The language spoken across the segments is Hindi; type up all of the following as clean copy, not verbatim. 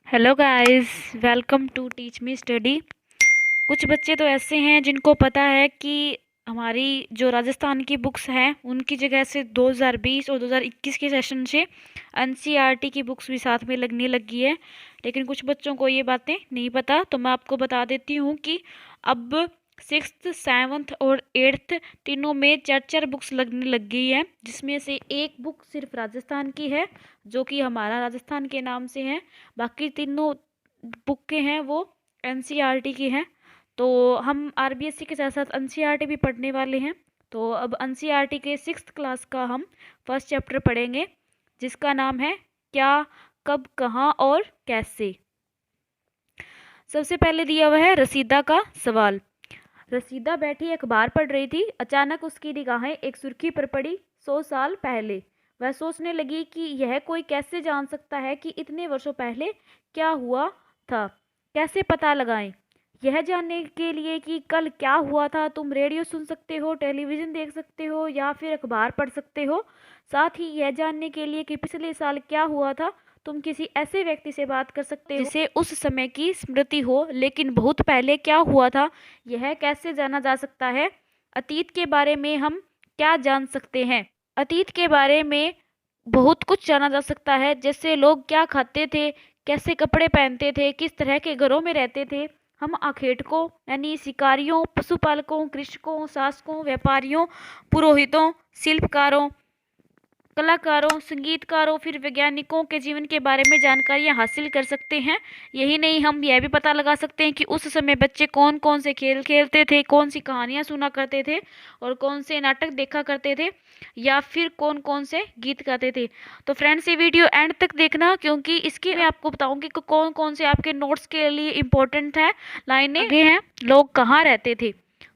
Hello guys, welcome to teach me study. कुछ बच्चे तो ऐसे हैं जिनको पता है कि हमारी जो राजस्थान की बुक्स हैं उनकी जगह से 2020 और 2021 के सेशन से एनसीईआरटी की बुक्स भी साथ में लगने लगी है। लेकिन कुछ बच्चों को ये बातें नहीं पता, तो मैं आपको बता देती हूँ कि अब सिक्स्थ, सेवन्थ और एट्थ तीनों में चार चार बुक्स लगने लग गई है, जिसमें से एक बुक सिर्फ राजस्थान की है जो कि हमारा राजस्थान के नाम से है। बाकी तीनों बुक के हैं वो एनसीईआरटी की हैं। तो हम आरबीएससी के साथ साथ एनसीईआरटी भी पढ़ने वाले हैं। तो अब एनसीईआरटी के सिक्स्थ क्लास का हम फर्स्ट चैप्टर पढ़ेंगे, जिसका नाम है क्या, कब, कहाँ और कैसे। सबसे पहले दिया हुआ है रसीदा का सवाल। रसीदा बैठी अखबार पढ़ रही थी। अचानक उसकी निगाहें एक सुर्खी पर पड़ी। 100 साल पहले। वह सोचने लगी कि यह कोई कैसे जान सकता है कि इतने वर्षों पहले क्या हुआ था। कैसे पता लगाएं? यह जानने के लिए कि कल क्या हुआ था तुम रेडियो सुन सकते हो, टेलीविज़न देख सकते हो या फिर अखबार पढ़ सकते हो। साथ ही यह जानने के लिए कि पिछले साल क्या हुआ था तुम किसी ऐसे व्यक्ति से बात कर सकते हो जिसे उस समय की स्मृति हो, लेकिन बहुत पहले क्या हुआ था यह कैसे जाना जा सकता है। अतीत के बारे में हम क्या जान सकते हैं? अतीत के बारे में बहुत कुछ जाना जा सकता है, जैसे लोग क्या खाते थे, कैसे कपड़े पहनते थे, किस तरह के घरों में रहते थे। हम आखेटकों यानी शिकारियों, पशुपालकों, कृषकों, शासकों, व्यापारियों, पुरोहितों, शिल्पकारों, कलाकारों, संगीतकारों, फिर वैज्ञानिकों के जीवन के बारे में जानकारियाँ हासिल कर सकते हैं। यही नहीं, हम यह भी पता लगा सकते हैं कि उस समय बच्चे कौन कौन से खेल खेलते थे, कौन सी कहानियाँ सुना करते थे और कौन से नाटक देखा करते थे या फिर कौन कौन से गीत गाते थे। तो फ्रेंड्स, ये वीडियो एंड तक देखना, क्योंकि इसके मैं आपको बताऊंगी कि कौन कौन से आपके नोट्स के लिए इम्पोर्टेंट है लाइनें आगे हैं। लोग कहाँ रहते थे।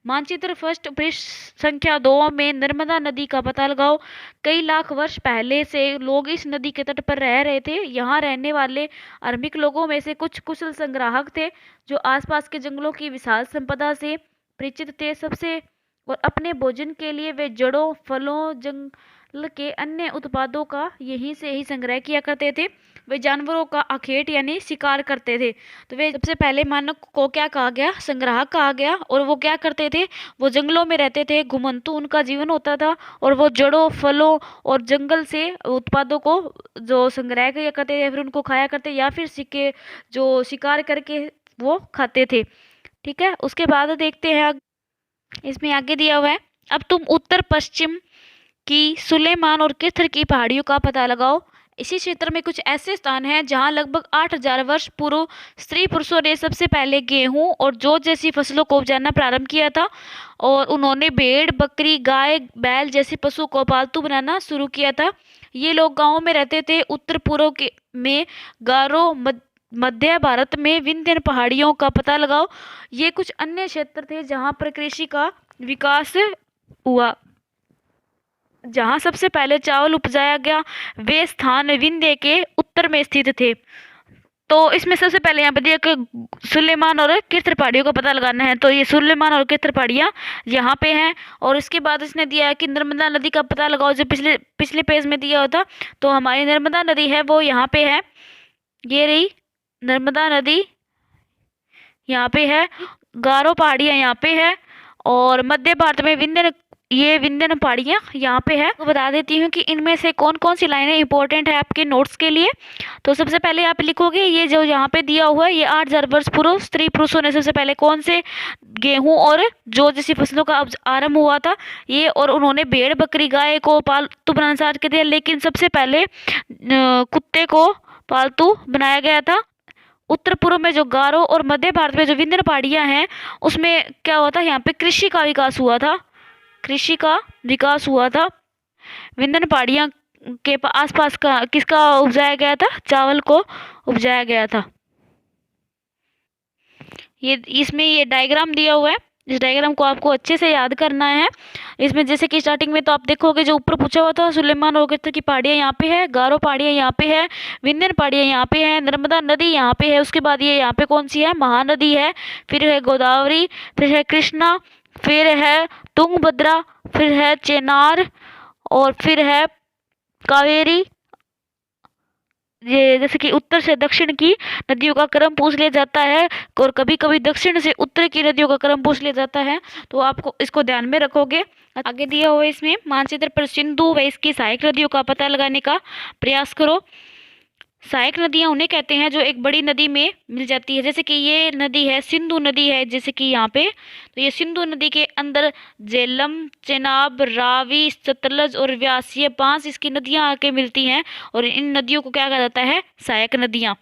मानचित्र फर्स्ट, पृष्ठ संख्या 2 में नर्मदा नदी का पता लगाओ। कई लाख वर्ष पहले से लोग इस नदी के तट पर रह रहे थे। यहाँ रहने वाले आरंभिक लोगों में से कुछ कुशल संग्राहक थे जो आसपास के जंगलों की विशाल संपदा से परिचित थे। सबसे और अपने भोजन के लिए वे जड़ों, फलों, जंगल के अन्य उत्पादों का यहीं से ही संग्रह किया करते थे। वे जानवरों का आखेट यानी शिकार करते थे। तो वे सबसे पहले मानव को क्या कहा गया? संग्राहक कहा गया। और वो क्या करते थे? वो जंगलों में रहते थे, घुमंतू उनका जीवन होता था और वो जड़ों, फलों और जंगल से उत्पादों को जो संग्रह किया करते थे, फिर उनको खाया करते या फिर सिक्के जो शिकार करके वो खाते थे। ठीक है, उसके बाद देखते हैं इसमें आगे दिया हुआ है, अब तुम उत्तर पश्चिम की सुलेमान और किथर की पहाड़ियों का पता लगाओ। इसी क्षेत्र में कुछ ऐसे स्थान हैं जहां लगभग 8000 वर्ष पूर्व स्त्री पुरुषों ने सबसे पहले गेहूं और जौ जैसी फसलों को उपजाना प्रारंभ किया था और उन्होंने भेड़, बकरी, गाय, बैल जैसे पशु को पालतू बनाना शुरू किया था। ये लोग गांवों में रहते थे। उत्तर पूर्व के में गारो, मध्य भारत में विंध्य पहाड़ियों का पता लगाओ। ये कुछ अन्य क्षेत्र थे जहां पर कृषि का विकास हुआ। जहां सबसे पहले चावल उपजाया गया वे स्थान विंध्य के उत्तर में स्थित थे। तो इसमें सबसे पहले यहाँ पे दिया कि सुलेमान और किथर पहाड़ियों का पता लगाना है। तो ये सुलेमान और किथर पहाड़ियाँ यहाँ पे हैं। और इसके बाद इसने दिया है कि नर्मदा नदी का पता लगाओ, जो पिछले पिछले पेज में दिया होता। तो हमारी नर्मदा नदी है वो यहाँ पे है, ये रही नर्मदा नदी यहाँ पे है। गारो पहाड़ियाँ यहाँ पे है और मध्य भारत में ये विंध्यन पहाड़ियाँ यहाँ पे है। तो बता देती हूँ कि इनमें से कौन कौन सी लाइनें इंपॉर्टेंट है आपके नोट्स के लिए। तो सबसे पहले आप लिखोगे ये जो यहाँ पे दिया हुआ है, ये 8000 वर्ष पूर्व स्त्री पुरुषों ने सबसे पहले कौन से गेहूं और जौ जैसी फसलों का आरंभ हुआ था ये, और उन्होंने भेड़, बकरी, गाय को पालतू बनाना स्टार्ट कर दिया। लेकिन सबसे पहले कुत्ते को पालतू बनाया गया था। उत्तर पूर्व में जो गारो और मध्य भारत में जो विंध्य पहाड़ियाँ हैं उसमें क्या हुआ था, यहाँ पे कृषि का विकास हुआ था। कृषि का विकास हुआ था। विंध्य पहाड़ियाँ के आसपास का किसका उपजाया गया था? चावल को उपजाया गया था। ये इसमें ये डायग्राम दिया हुआ है, इस डायग्राम को आपको अच्छे से याद करना है। इसमें जैसे कि स्टार्टिंग में तो आप देखोगे जो ऊपर पूछा हुआ था, सुलेमान और किथर की पहाड़ियाँ यहाँ पे है, गारो पहाड़ियाँ यहाँ पे है, विंध्य पहाड़ियाँ यहाँ पे है, नर्मदा नदी यहाँ पे है। उसके बाद ये यहाँ पे कौन सी है? महानदी है। फिर है गोदावरी, फिर है कृष्णा, फिर है तुंगभद्रा, फिर है चेनार और फिर है कावेरी ये जैसे कि उत्तर से दक्षिण की नदियों का क्रम पूछ लिया जाता है और कभी कभी दक्षिण से उत्तर की नदियों का क्रम पूछ लिया जाता है, तो आपको इसको ध्यान में रखोगे। आगे दिया हुआ है इसमें मानचित्र पर सिंधु व इसकी सहायक नदियों का पता लगाने का प्रयास करो। सहायक नदियां उन्हें कहते हैं जो एक बड़ी नदी में मिल जाती है, जैसे कि ये नदी है सिंधु नदी है, जैसे कि यहाँ पे तो ये सिंधु नदी के अंदर झेलम, चेनाब, रावी, सतलज और व्यास, ये 5 इसकी नदियां आके मिलती हैं और इन नदियों को क्या कहा जाता है, सहायक नदियां।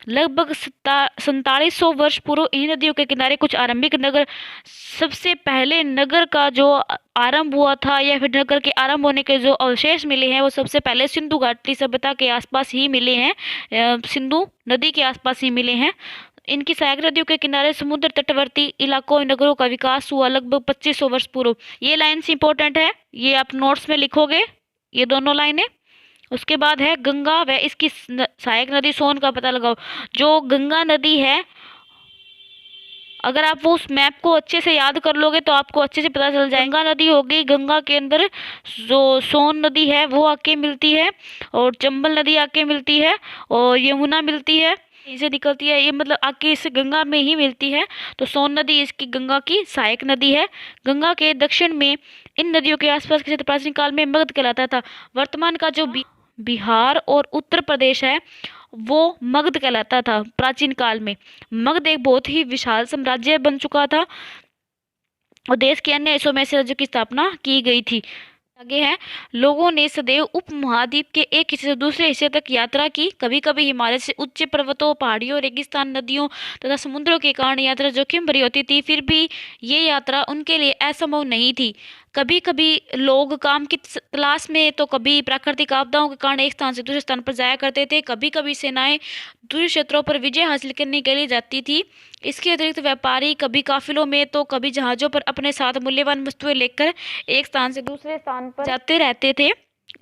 लगभग 4700 वर्ष पूर्व इन नदियों के किनारे कुछ आरंभिक नगर, सबसे पहले नगर का जो आरंभ हुआ था या फिर नगर के आरंभ होने के जो अवशेष मिले हैं वो सबसे पहले सिंधु घाटी सभ्यता के आसपास ही मिले हैं, सिंधु नदी के आसपास ही मिले हैं। इनकी सहायक नदियों के किनारे समुद्र तटवर्ती इलाकों में नगरों का विकास हुआ लगभग 2500 वर्ष पूर्व। ये लाइन्स इंपॉर्टेंट है, ये आप नोट्स में लिखोगे, ये दोनों लाइनें। उसके बाद है गंगा व इसकी सहायक नदी सोन का पता लगाओ। जो गंगा नदी है, अगर आप वो उस मैप को अच्छे से याद कर लोगे तो आपको अच्छे से पता चल जाएगा। गंगा नदी हो गई, गंगा के अंदर जो सोन नदी है वो आके मिलती है और चंबल नदी आके मिलती है और यमुना मिलती है, इसे निकलती है, ये मतलब आके इस गंगा में ही मिलती है। तो सोन नदी इसकी गंगा की सहायक नदी है। गंगा के दक्षिण में इन नदियों के आसपास के क्षेत्र प्राचीन काल में मगध कहलाता था। वर्तमान का जो बिहार और उत्तर प्रदेश है वो मगध कहलाता था प्राचीन काल में। मगध एक बहुत ही विशाल साम्राज्य बन चुका था और देश के अन्य हिस्सों में ऐसे राज्यों की स्थापना की गई थी। आगे है, लोगों ने सदैव उपमहाद्वीप के एक हिस्से से दूसरे हिस्से तक यात्रा की। कभी कभी हिमालय से उच्च पर्वतों, पहाड़ियों, रेगिस्तान, नदियों तथा समुद्रों के कारण यात्रा जोखिम भरी होती थी, फिर भी ये यात्रा उनके लिए असंभव नहीं थी। कभी कभी लोग काम की तलाश में तो कभी प्राकृतिक आपदाओं के कारण एक स्थान से दूसरे स्थान पर जाया करते थे। कभी कभी सेनाएं दूर क्षेत्रों पर विजय हासिल करने के लिए जाती थी। इसके अतिरिक्त व्यापारी कभी काफिलों में तो कभी जहाजों पर अपने साथ मूल्यवान वस्तुएं लेकर एक स्थान से दूसरे स्थान पर जाते रहते थे।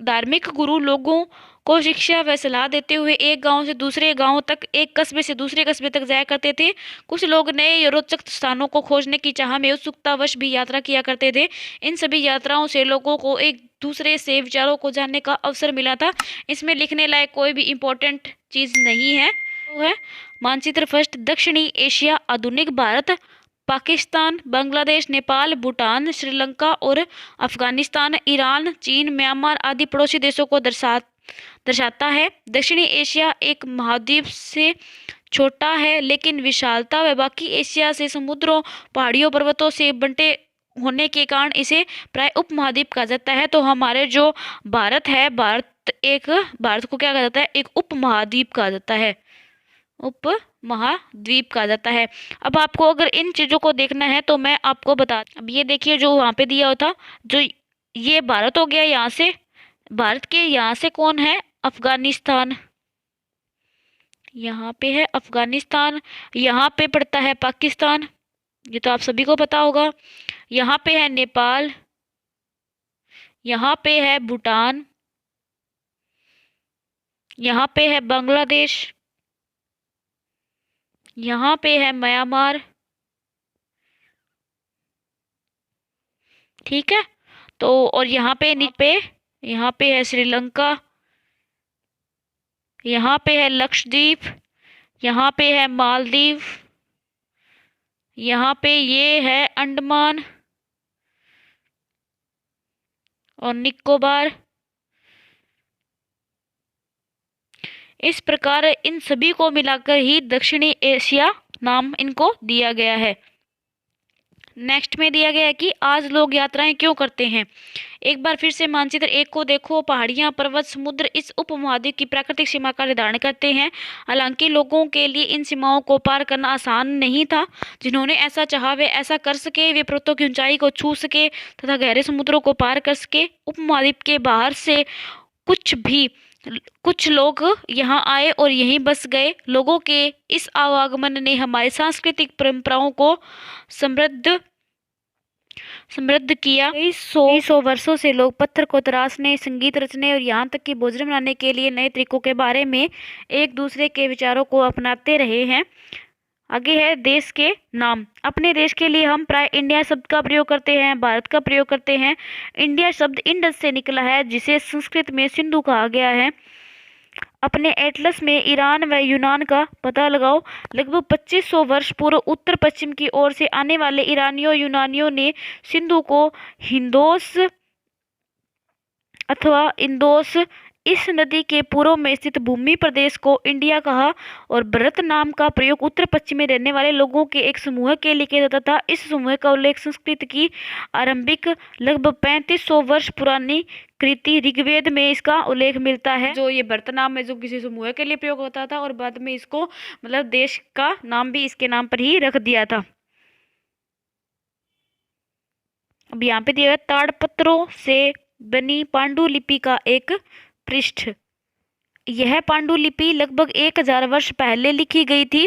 धार्मिक गुरु लोगों को शिक्षा व सलाह देते हुए एक गांव से दूसरे गांव तक, एक कस्बे से दूसरे कस्बे तक जाया करते थे। कुछ लोग नए रोचक स्थानों को खोजने की चाह में उत्सुकतावश भी यात्रा किया करते थे। इन सभी यात्राओं से लोगों को एक दूसरे से विचारों को जानने का अवसर मिला था। इसमें लिखने लायक कोई भी इम्पोर्टेंट चीज नहीं है। वो है मानचित्र फर्स्ट, दक्षिणी एशिया, आधुनिक भारत, पाकिस्तान, बांग्लादेश, नेपाल, भूटान, श्रीलंका और अफगानिस्तान, ईरान, चीन, म्यांमार आदि पड़ोसी देशों को दर्शाता है। दक्षिणी एशिया एक महाद्वीप से छोटा है लेकिन विशालता व बाकी एशिया से समुद्रों, पहाड़ियों, पर्वतों से बंटे होने के कारण इसे प्राय उपमहाद्वीप कहा जाता है। तो हमारे जो भारत है, भारत को क्या कहा जाता है, एक उपमहाद्वीप कहा जाता है, उप महाद्वीप कहा जाता है। अब आपको अगर इन चीजों को देखना है तो मैं आपको बता, अब ये देखिए जो वहां पे दिया होता, जो ये भारत हो गया, यहाँ से भारत के यहाँ से कौन है, अफगानिस्तान, यहाँ पे है अफगानिस्तान, यहाँ पे पड़ता है पाकिस्तान, ये तो आप सभी को पता होगा। यहाँ पे है नेपाल, यहाँ पे है भूटान, यहाँ पे है बांग्लादेश, यहाँ पे है म्यांमार, ठीक है। तो और यहाँ पे है श्रीलंका, यहाँ पे है लक्षद्वीप, यहाँ पे है मालदीव, यहाँ पे ये है अंडमान और निकोबार। इस प्रकार इन सभी को मिलाकर ही दक्षिणी एशिया नाम इनको दिया गया है। नेक्स्ट में दिया गया है कि आज लोग यात्राएं क्यों करते हैं। एक बार फिर से मानचित्र 1 को देखो। पहाड़ियां, पर्वत, समुद्र इस उपमहाद्वीप की प्राकृतिक सीमा का निर्धारण करते हैं। हालांकि लोगों के लिए इन सीमाओं को पार करना आसान नहीं था। जिन्होंने ऐसा चाहा वे ऐसा कर सके, वे पर्वतों की ऊंचाई को छू सके तथा गहरे समुद्रों को पार कर सके। उपमहाद्वीप के बाहर से कुछ लोग यहाँ आए और यहीं बस गए। लोगों के इस आवागमन ने हमारी सांस्कृतिक परंपराओं को समृद्ध किया। कई सौ वर्षों से लोग पत्थर को तराशने, संगीत रचने और यहाँ तक कि भोजन बनाने के लिए नए तरीकों के बारे में एक दूसरे के विचारों को अपनाते रहे हैं। आगे है देश के नाम। अपने देश के लिए हम प्राय इंडिया शब्द का प्रयोग करते हैं, भारत का प्रयोग करते हैं। इंडिया शब्द इंडस से निकला है जिसे संस्कृत में सिंधु कहा गया है। अपने एटलस में ईरान व यूनान का पता लगाओ। लगभग 2500 वर्ष पूर्व उत्तर पश्चिम की ओर से आने वाले ईरानियों यूनानियों ने सिंधु को हिंदोस अथवा इंदोस, इस नदी के पूर्व में स्थित भूमि प्रदेश को इंडिया कहा और भारत नाम का प्रयोग उत्तर पश्चिम में रहने वाले लोगों के एक समूह के लिए किया जाता था। इस समूह का उल्लेख संस्कृत की आरंभिक लगभग 3500 वर्ष पुरानी कृति ऋग्वेद में इसका उल्लेख मिलता है। जो ये भारत नाम है जो किसी समूह के लिए प्रयोग होता था और बाद में इसको मतलब देश का नाम भी इसके नाम पर ही रख दिया था। अब यहाँ पे दिया है ताड़पत्रों से बनी पांडुलिपि का एक पृष्ठ। यह पांडुलिपि लगभग 1000 वर्ष पहले लिखी गई थी।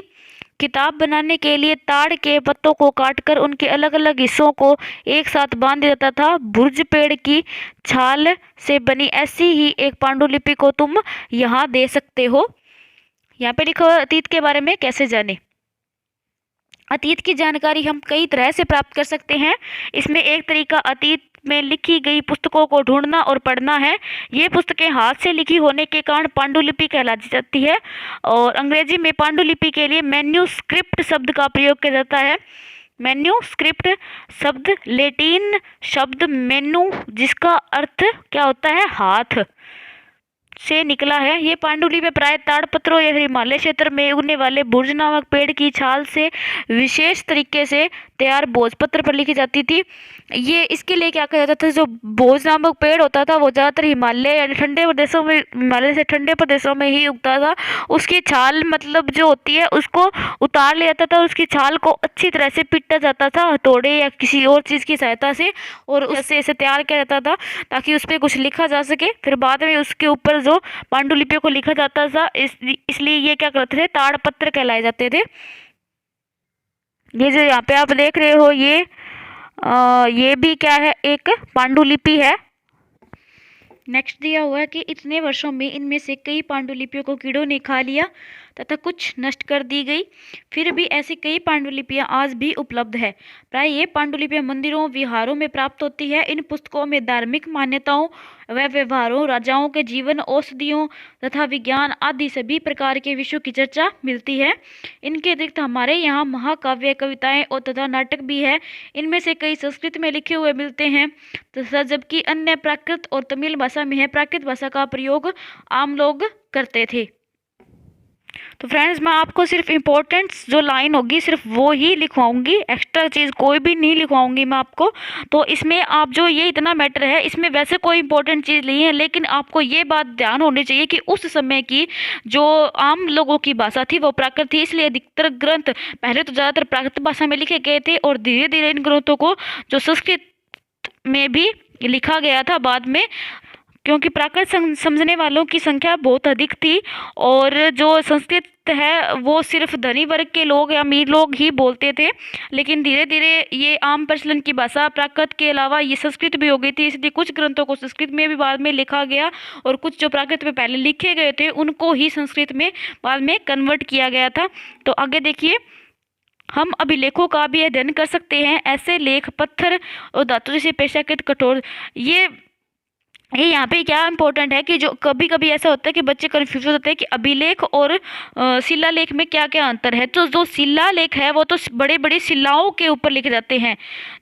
किताब बनाने के लिए ताड़ के पत्तों को काटकर उनके अलग अलग हिस्सों को एक साथ बांध दिया जाता था। भुर्ज पेड़ की छाल से बनी ऐसी ही एक पांडुलिपि को तुम यहाँ दे सकते हो। यहाँ पे लिखा हुआ अतीत के बारे में कैसे जाने। अतीत की जानकारी हम कई तरह से प्राप्त कर सकते हैं। इसमें एक तरीका अतीत में लिखी गई पुस्तकों को ढूंढना और पढ़ना है। ये पुस्तकें हाथ से लिखी होने के कारण पांडुलिपि कहलाई जाती है और अंग्रेजी में पांडुलिपि के लिए मैन्यूस्क्रिप्ट शब्द का प्रयोग किया जाता है। मैन्यूस्क्रिप्ट शब्द लैटिन शब्द मेनू जिसका अर्थ क्या होता है हाथ से निकला है। ये पांडुलिपि प्राय ताड़पत्रों या हिमालय क्षेत्र में उगने वाले भुर्ज नामक पेड़ की छाल से विशेष तरीके से तैयार भोजपत्र पर लिखी जाती थी। ये इसके लिए क्या कहा जाता था, जो भोज नामक पेड़ होता था वो ज़्यादातर हिमालय यानी ठंडे प्रदेशों में, हिमालय से ठंडे प्रदेशों में ही उगता था। उसकी छाल मतलब जो होती है उसको उतार लिया जाता था, उसकी छाल को अच्छी तरह से पीटा जाता था हथौड़े या किसी और चीज़ की सहायता से और उससे इसे तैयार किया जाता था ताकि उस पर कुछ लिखा जा सके। फिर बाद में उसके ऊपर जो पांडुलिपियों को लिखा जाता था इसलिए ये क्या करते थे ताड़पत्र कहलाए जाते थे। ये जो यहाँ पे आप देख रहे हो ये भी क्या है एक पांडुलिपि है। नेक्स्ट दिया हुआ है कि इतने वर्षों में इनमें से कई पांडुलिपियों को कीड़ों ने खा लिया तथा कुछ नष्ट कर दी गई। फिर भी ऐसी कई पांडुलिपियां आज भी उपलब्ध है। प्राय ये पांडुलिपियां मंदिरों विहारों में प्राप्त होती है। इन पुस्तकों में धार्मिक मान्यताओं व व्यवहारों, राजाओं के जीवन, औषधियों तथा विज्ञान आदि सभी प्रकार के विषयों की चर्चा मिलती है। इनके अतिरिक्त हमारे यहाँ महाकाव्य, कविताएं और तथा नाटक भी है। इनमें से कई संस्कृत में लिखे हुए मिलते हैं तथा जबकि अन्य प्राकृत और तमिल भाषा में है। प्राकृत भाषा का प्रयोग आम लोग करते थे। तो फ्रेंड्स मैं आपको सिर्फ इम्पोर्टेंट्स जो लाइन होगी सिर्फ वो ही लिखवाऊंगी, एक्स्ट्रा चीज़ कोई भी नहीं लिखवाऊंगी मैं आपको। तो इसमें आप जो ये इतना मैटर है इसमें वैसे कोई इंपॉर्टेंट चीज़ नहीं है, लेकिन आपको ये बात ध्यान होनी चाहिए कि उस समय की जो आम लोगों की भाषा थी वो प्राकृत थी। इसलिए अधिकतर ग्रंथ पहले तो ज़्यादातर प्राकृत भाषा में लिखे गए थे और धीरे धीरे इन ग्रंथों को जो संस्कृत में भी लिखा गया था बाद में, क्योंकि प्राकृत समझने वालों की संख्या बहुत अधिक थी और जो संस्कृत है वो सिर्फ धनी वर्ग के लोग या अमीर लोग ही बोलते थे। लेकिन धीरे धीरे ये आम प्रचलन की भाषा प्राकृत के अलावा ये संस्कृत भी हो गई थी, इसलिए कुछ ग्रंथों को संस्कृत में भी बाद में लिखा गया और कुछ जो प्राकृत में पहले लिखे गए थे उनको ही संस्कृत में बाद में कन्वर्ट किया गया था। तो आगे देखिए, हम अभिलेखों का भी अध्ययन कर सकते हैं। ऐसे लेख पत्थर और धातु जैसे पेशाकृत कठोर, ये यहाँ पे क्या इंपॉर्टेंट है कि जो कभी कभी ऐसा होता है कि बच्चे कन्फ्यूज होते हैं कि अभिलेख और शिलालेख में क्या क्या अंतर है। तो जो शिलालेख है वो तो बड़े बड़ी शिलाओं के ऊपर लिखे जाते हैं,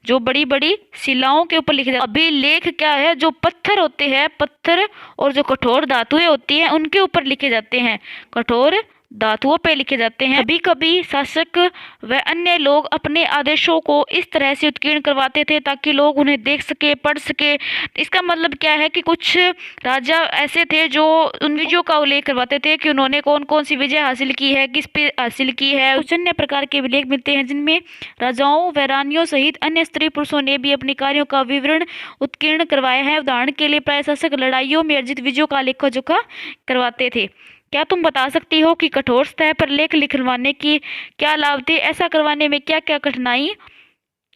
जो बड़ी बड़ी शिलाओं के ऊपर लिखे जाते हैं। अभिलेख क्या है, जो पत्थर होते हैं, पत्थर और जो कठोर धातुएं होती हैं उनके ऊपर लिखे जाते हैं, कठोर धातुओं पे लिखे जाते हैं। कभी कभी शासक व अन्य लोग अपने आदेशों को इस तरह से उत्कीर्ण करवाते थे ताकि लोग उन्हें देख सके, पढ़ सके। इसका मतलब क्या है कि कुछ राजा ऐसे थे जो उन विजयों का उल्लेख करवाते थे कि उन्होंने कौन कौन सी विजय हासिल की है, किस पे हासिल की है। कुछ अन्य प्रकार के विलेख मिलते हैं जिनमें राजाओं व रानियों सहित अन्य स्त्री पुरुषों ने भी अपने कार्यों का विवरण उत्कीर्ण करवाया है। उदाहरण के लिए प्राय शासक लड़ाइयों में अर्जित विजयों का लेखा जोखा करवाते थे। क्या तुम बता सकती हो कि कठोर सतह पर लेख लिखवाने की क्या लाभ थे, ऐसा करवाने में क्या क्या कठिनाई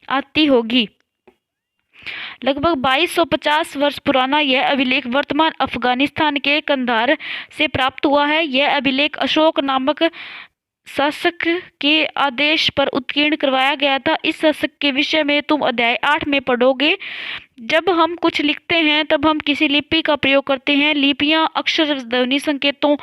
आती होगी। लगभग 2250 वर्ष पुराना यह अभिलेख वर्तमान अफगानिस्तान के कंधार से प्राप्त हुआ है। यह अभिलेख अशोक नामक शासक के आदेश पर उत्कीर्ण करवाया गया था। इस शासक के विषय में तुम अध्याय 8 में पढ़ोगे। जब हम कुछ लिखते हैं तब हम किसी लिपि का प्रयोग करते हैं। लिपियां अक्षर ध्वनि संकेतों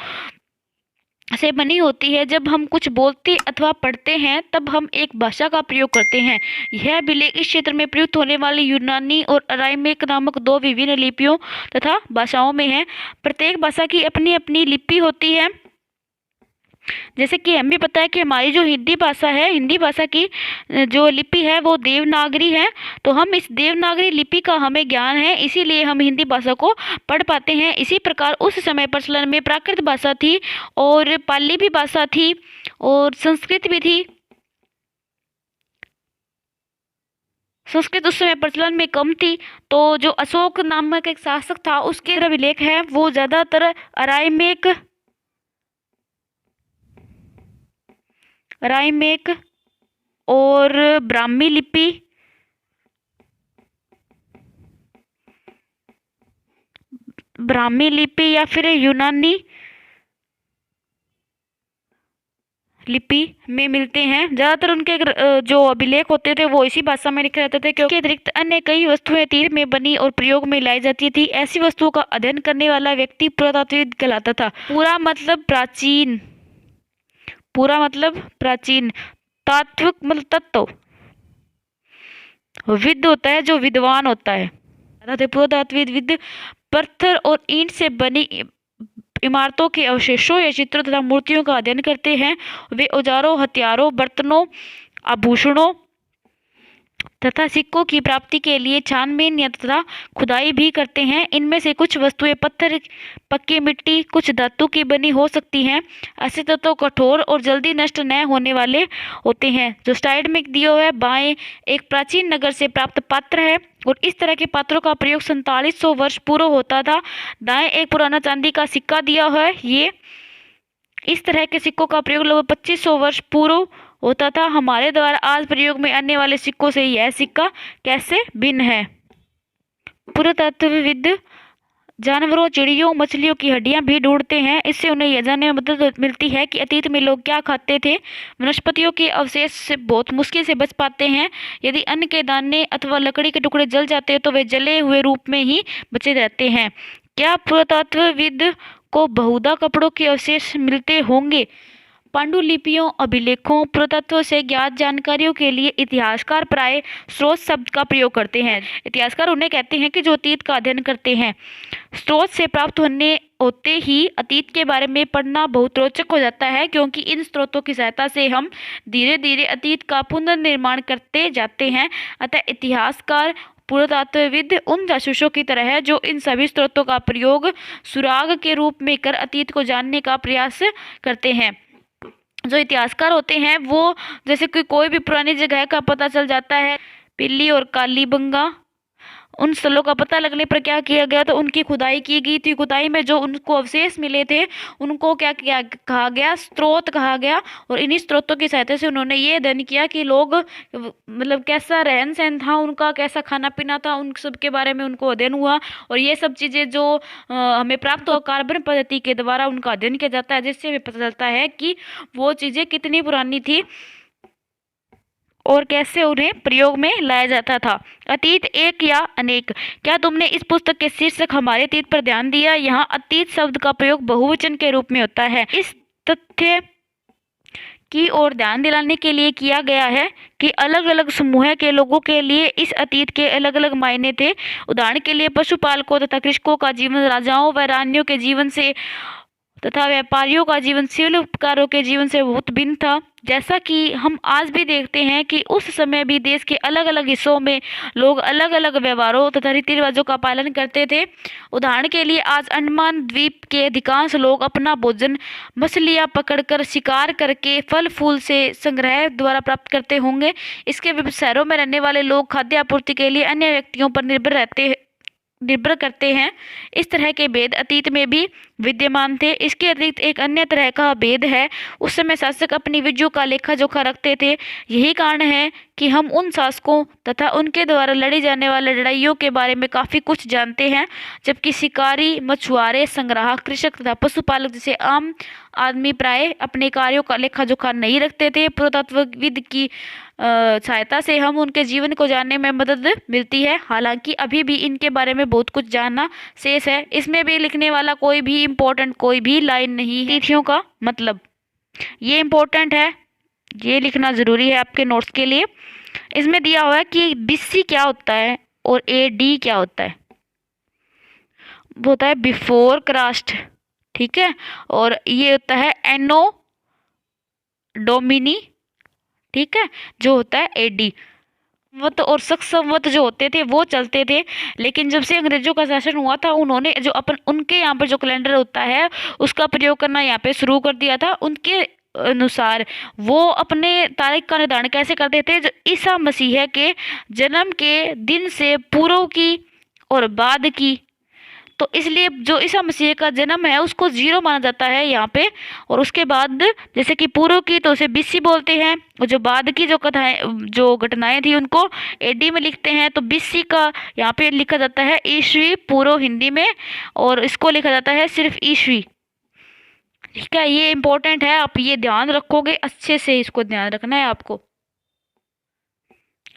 से बनी होती है। जब हम कुछ बोलते अथवा पढ़ते हैं तब हम एक भाषा का प्रयोग करते हैं। यह अभिलेख इस क्षेत्र में प्रयुक्त होने वाली यूनानी और अरामीक नामक दो विभिन्न लिपियों तथा भाषाओं में है। प्रत्येक भाषा की अपनी अपनी लिपि होती है। जैसे कि हमें पता है कि हमारी जो हिंदी भाषा है, हिंदी भाषा की जो लिपि है वो देवनागरी है। तो हम इस देवनागरी लिपि का हमें ज्ञान है, इसीलिए हम हिंदी भाषा को पढ़ पाते हैं। इसी प्रकार उस समय प्रचलन में प्राकृत भाषा थी और पाली भी भाषा थी और संस्कृत भी थी। संस्कृत उस समय प्रचलन में कम थी। तो जो अशोक नामक एक शासक था उसके अभिलेख है वो ज़्यादातर अरामीक और ब्राह्मी लिपि या फिर यूनानी लिपि में मिलते हैं। ज़्यादातर उनके जो अभिलेख होते थे वो इसी भाषा में लिखे रहते थे, क्योंकि अतिरिक्त अन्य कई वस्तुएं तीर में बनी और प्रयोग में लाई जाती थी। ऐसी वस्तुओं का अध्ययन करने वाला व्यक्ति पुरातत्वविद कहलाता था। पूरा मतलब प्राचीन, तात्विक मतलब तत्व, विद होता है जो विद्वान होता है। पुरातत्वविद पत्थर और ईंट से बनी इमारतों के अवशेषों या चित्रों तथा मूर्तियों का अध्ययन करते हैं। वे औजारों, हथियारों, बर्तनों, आभूषणों तथा सिक्कों की प्राप्ति के लिए छानबीन या तथा खुदाई भी करते हैं। इनमें से कुछ वस्तुएं पत्थर, पक्की मिट्टी, कुछ धातु की बनी हो सकती हैं। ऐसे तत्व कठोर और जल्दी नष्ट न होने वाले होते हैं। जो स्लाइड में दिया हुआ है बाएं एक प्राचीन नगर से प्राप्त पात्र है और इस तरह के पात्रों का प्रयोग 4700 वर्ष पूर्व होता था। दाएं एक पुराना चांदी का सिक्का दिया हुआ है। ये इस तरह के सिक्कों का प्रयोग लगभग 2500 वर्ष पूर्व होता था। हमारे द्वारा आज प्रयोग में आने वाले सिक्कों से यह सिक्का कैसे भिन्न है? पुरातत्वविद जानवरों, चिड़ियों, मछलियों की हड्डियां भी ढूंढते हैं। इससे उन्हें यह जानने में मदद मिलती है कि अतीत में लोग क्या खाते थे। वनस्पतियों के अवशेष से बहुत मुश्किल से बच पाते हैं। यदि अन्न के दाने अथवा लकड़ी के टुकड़े जल जाते हैं तो वे जले हुए रूप में ही बचे रहते हैं। क्या पुरातत्वविद को बहुधा कपड़ों के अवशेष मिलते होंगे? पांडुलिपियों, अभिलेखों, पुरातत्व से ज्ञात जानकारियों के लिए इतिहासकार प्राय स्रोत शब्द का प्रयोग करते हैं। इतिहासकार उन्हें कहते हैं कि जो अतीत का अध्ययन करते हैं। स्रोत से प्राप्त होते ही अतीत के बारे में पढ़ना बहुत रोचक हो जाता है, क्योंकि इन स्रोतों की सहायता से हम धीरे धीरे अतीत का पुनर्निर्माण करते जाते हैं। अतः इतिहासकार, पुरातत्वविद उन जासूसों की तरह है जो इन सभी स्रोतों का प्रयोग सुराग के रूप में कर अतीत को जानने का प्रयास करते हैं। जो इतिहासकार होते हैं वो जैसे कि कोई भी पुरानी जगह का पता चल जाता है, पिल्ली और कालीबंगा, उन स्थलों का पता लगने पर क्या किया गया तो उनकी खुदाई की गई थी। खुदाई में जो उनको अवशेष मिले थे उनको क्या किया कहा गया? स्रोत कहा गया। और इन्हीं स्रोतों की सहायता से उन्होंने ये अध्ययन किया कि लोग मतलब कैसा रहन सहन था उनका, कैसा खाना पीना था, उन सब के बारे में उनको अध्ययन हुआ। और ये सब चीज़ें जो हमें प्राप्त हो कार्बन पद्धति के द्वारा उनका अध्ययन किया जाता है, जिससे हमें पता चलता है कि वो चीज़ें कितनी पुरानी थी और कैसे उन्हें प्रयोग में लाया जाता था। अतीत एक या अनेक। क्या तुमने इस पुस्तक के शीर्षक हमारे अतीत पर ध्यान दिया? यहाँ अतीत शब्द का प्रयोग बहुवचन के रूप में होता है। इस तथ्य की ओर ध्यान दिलाने के लिए किया गया है कि अलग अलग समूह के लोगों के लिए इस अतीत के अलग अलग मायने थे। उदाहरण के लिए पशुपालकों तथा कृषकों का जीवन राजाओं व रानियों के जीवन से तथा व्यापारियों का जीवन शिल्पकारों के जीवन से बहुत भिन्न था। जैसा कि हम आज भी देखते हैं कि उस समय भी देश के अलग अलग हिस्सों में लोग अलग अलग व्यवहारों तथा रीति रिवाजों का पालन करते थे। उदाहरण के लिए आज अंडमान द्वीप के अधिकांश लोग अपना भोजन मछलियां पकड़कर, शिकार करके, फल फूल से संग्रह द्वारा प्राप्त करते होंगे। इसके विपरीत शहरों में रहने वाले लोग खाद्य आपूर्ति के लिए अन्य व्यक्तियों पर निर्भर करते हैं। इस तरह के भेद अतीत में भी विद्यमान थे। इसके अतिरिक्त एक अन्य तरह का भेद है, उस समय शासक अपनी विजयों का लेखा जोखा रखते थे। यही कारण है कि हम उन शासकों तथा उनके द्वारा लड़ी जाने वाले लड़ाइयों के बारे में काफ़ी कुछ जानते हैं, जबकि शिकारी, मछुआरे, संग्राहक, कृषक तथा पशुपालक जैसे आम आदमी प्राय अपने कार्यों का लेखा जोखा नहीं रखते थे। पुरातत्वविद की सहायता से हम उनके जीवन को जानने में मदद मिलती है। हालांकि अभी भी इनके बारे में बहुत कुछ जानना शेष है। इसमें भी लिखने वाला कोई भी इम्पोर्टेंट कोई भी लाइन नहीं है। तिथियों का मतलब ये इम्पोर्टेंट है, ये लिखना ज़रूरी है आपके नोट्स के लिए। इसमें दिया हुआ है कि बीसी क्या होता है और एडी क्या होता है। वो होता है बिफोर क्रास्ट, ठीक है, और ये होता है एनो डोमिनी, ठीक है, जो होता है एडी। संवत और शक संवत जो होते थे वो चलते थे, लेकिन जब से अंग्रेजों का शासन हुआ था उन्होंने जो अपन उनके यहाँ पर जो कैलेंडर होता है उसका प्रयोग करना यहाँ पे शुरू कर दिया था। उनके अनुसार वो अपने तारीख का निर्धारण कैसे करते थे, जो ईसा मसीह के जन्म के दिन से पूर्व की और बाद की, तो इसलिए जो ईसा मसीह का जन्म है उसको 0 माना जाता है यहाँ पे, और उसके बाद जैसे कि पूर्व की तो उसे बीसी बोलते हैं, और जो बाद की जो कथाएं जो घटनाएं थी उनको एडी में लिखते हैं। तो बीसी का यहाँ पे लिखा जाता है ईस्वी पूर्व हिंदी में, और इसको लिखा जाता है सिर्फ ईस्वी, ठीक है। ये इंपॉर्टेंट है, आप ये ध्यान रखोगे, अच्छे से इसको ध्यान रखना है आपको।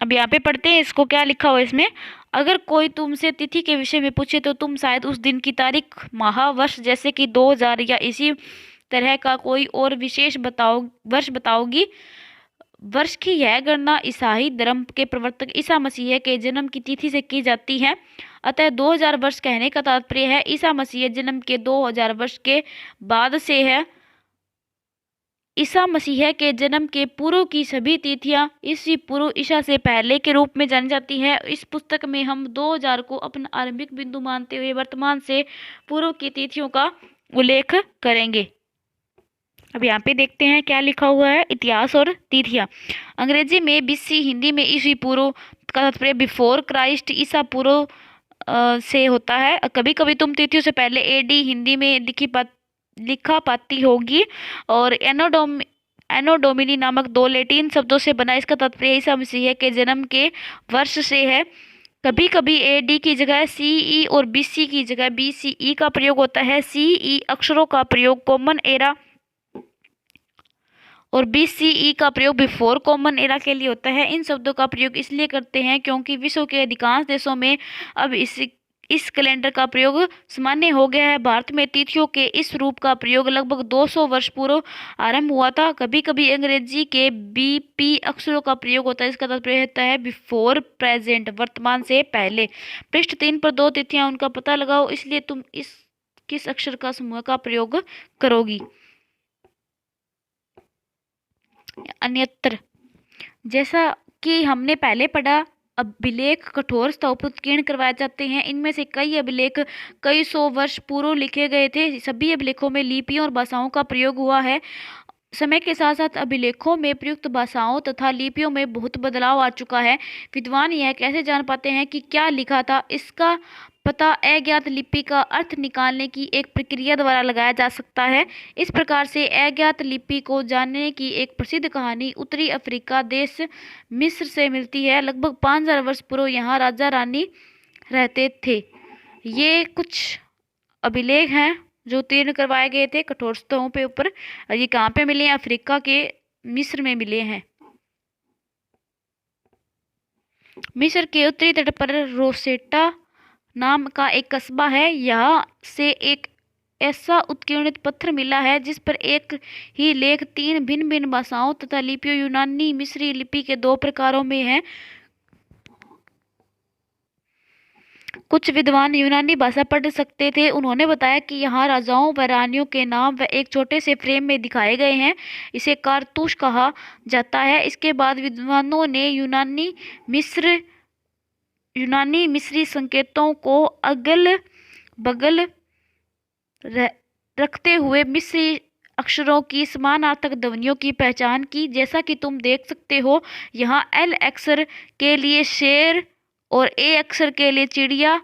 अब यहाँ पे पढ़ते हैं इसको क्या लिखा हुआ है इसमें। अगर कोई तुमसे तिथि के विषय में पूछे तो तुम शायद उस दिन की तारीख, माह, वर्ष जैसे कि 2000 या इसी तरह का कोई और विशेष वर्ष बताओगी। वर्ष की यह गणना ईसाई धर्म के प्रवर्तक ईसा मसीह के जन्म की तिथि से की जाती है। अतः 2000 वर्ष कहने का तात्पर्य है ईसा मसीह जन्म के 2000 वर्ष के बाद से है। ईसा मसीह के जन्म के पूर्व की सभी तिथियां ईसा पूर्व ईसा से पहले के रूप में जानी जाती है। इस पुस्तक में हम 2000 को अपना आरंभिक बिंदु मानते हुए वर्तमान से पूर्व की तिथियों का उल्लेख करेंगे। अब यहाँ पे देखते हैं क्या लिखा हुआ है, इतिहास और तिथियां। अंग्रेजी में बीसी, हिंदी में ईसा पूर्व का तात्पर्य बिफोर क्राइस्ट, ईसा पूर्व से होता है। कभी कभी तुम तिथियों से पहले एडी हिंदी में लिखा पाती होगी। और एनो डोमिनी नामक 2 लैटिन शब्दों से बना, इसका तात्पर्य ईसा मसीह के जन्म के वर्ष से है। कभी कभी एडी की जगह सीई और बीसी की जगह बीसीई का प्रयोग होता है। सीई अक्षरों का प्रयोग कॉमन एरा और बीसीई का प्रयोग बिफोर कॉमन एरा के लिए होता है। इन शब्दों का प्रयोग इसलिए करते हैं क्योंकि विश्व के अधिकांश देशों में अब इस कैलेंडर का प्रयोग सामान्य हो गया है। भारत में तिथियों के इस रूप का प्रयोग लगभग 200 वर्ष पूर्व आरंभ हुआ था। कभी कभी अंग्रेजी के बीपी अक्षरों का प्रयोग होता है, इसका तात्पर्य होता है बिफोर प्रेजेंट, वर्तमान से पहले। पृष्ठ 3 पर 2 तिथियां उनका पता लगाओ, इसलिए तुम इस किस अक्षर का समूह का प्रयोग करोगी। अन्यत्र, जैसा कि हमने पहले पढ़ा, अभिलेख कठोर स्तरों पर उत्कीर्ण करवाए जाते हैं। इनमें से कई अभिलेख कई 100 वर्ष पूर्व लिखे गए थे। सभी अभिलेखों में लिपियों और भाषाओं का प्रयोग हुआ है। समय के साथ साथ अभिलेखों में प्रयुक्त भाषाओं तथा लिपियों में बहुत बदलाव आ चुका है। विद्वान यह कैसे जान पाते हैं कि क्या लिखा था, इसका पता अज्ञात लिपि का अर्थ निकालने की एक प्रक्रिया द्वारा लगाया जा सकता है। इस प्रकार से अज्ञात लिपि को जानने की एक प्रसिद्ध कहानी उत्तरी अफ्रीका देश मिस्र से मिलती है। लगभग 5000 वर्ष पूर्व यहाँ राजा रानी रहते थे। ये कुछ अभिलेख हैं जो उत्तीर्ण करवाए गए थे कठोर स्तरों पे ऊपर। ये कहाँ पे मिले हैं? अफ्रीका के मिस्र में मिले हैं। मिस्र के उत्तरी तट पर रोसेटा नाम का एक कस्बा है। यहाँ से एक ऐसा उत्कीर्णित पत्थर मिला है जिस पर एक ही लेख 3 भिन्न भिन्न भाषाओं तथा लिपियों यूनानी मिस्री लिपि के 2 प्रकारों में है। कुछ विद्वान यूनानी भाषा पढ़ सकते थे। उन्होंने बताया कि यहाँ राजाओं व रानियों के नाम व एक छोटे से फ्रेम में दिखाए गए हैं। इसे कारतूस कहा जाता है। इसके बाद विद्वानों ने यूनानी मिस्री संकेतों को अगल बगल रखते हुए मिस्री अक्षरों की समानार्थक ध्वनियों की पहचान की। जैसा कि तुम देख सकते हो, यहाँ एल अक्षर के लिए शेर और ए अक्षर के लिए चिड़िया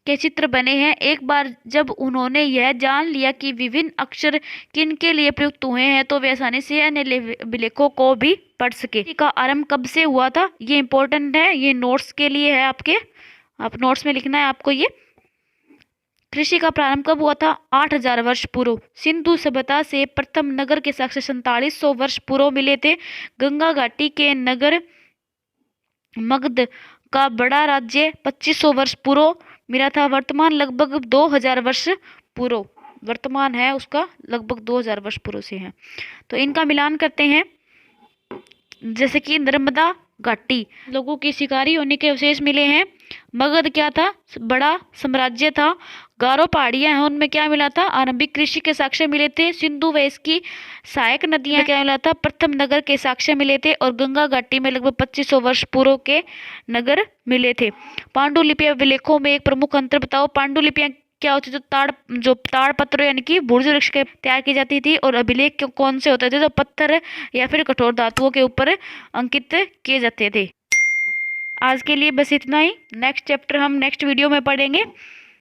के चित्र बने हैं। एक बार जब उन्होंने यह जान लिया कि विभिन्न अक्षर किन के लिए प्रयुक्त हुए हैं तो वे आसानी से अन्य अभिलेखों को भी पढ़ सके। का आरंभ कब से हुआ था, ये इंपॉर्टेंट है, ये नोट्स के लिए है आपके, आप नोट्स में लिखना है आपको ये। कृषि का प्रारंभ कब हुआ था? 8000 वर्ष पूर्व। सिंधु सभ्यता से प्रथम नगर के साक्ष्य 4700 वर्ष पूर्व मिले थे। गंगा घाटी के नगर मगध का बड़ा राज्य 2500 वर्ष पूर्व मिला था। वर्तमान लगभग 2000 वर्ष पूर्व, वर्तमान है उसका लगभग 2000 वर्ष पूर्व से है। तो इनका मिलान करते हैं। जैसे कि नर्मदा घाटी, लोगों की शिकारी होने के अवशेष मिले हैं। मगध क्या था? बड़ा साम्राज्य था। गारो पहाड़ियां हैं, उनमें क्या मिला था? आरंभिक कृषि के साक्ष्य मिले थे। सिंधु व इसकी सहायक नदियां क्या मिला था? प्रथम नगर के साक्ष्य मिले थे। और गंगा घाटी में लगभग 2500 वर्ष पूर्व के नगर मिले थे। पांडुलिपि अभिलेखों में एक प्रमुख अंतर बताओ। पांडुलिपियां क्या होती थी? जो ताड़पत्र यानी कि भूर्ज वृक्ष के तैयार की जाती थी। और अभिलेख कौन से होते थे? जो पत्थर या फिर कठोर धातुओं के ऊपर अंकित किए जाते थे। आज के लिए बस इतना ही। नेक्स्ट चैप्टर हम नेक्स्ट वीडियो में पढ़ेंगे।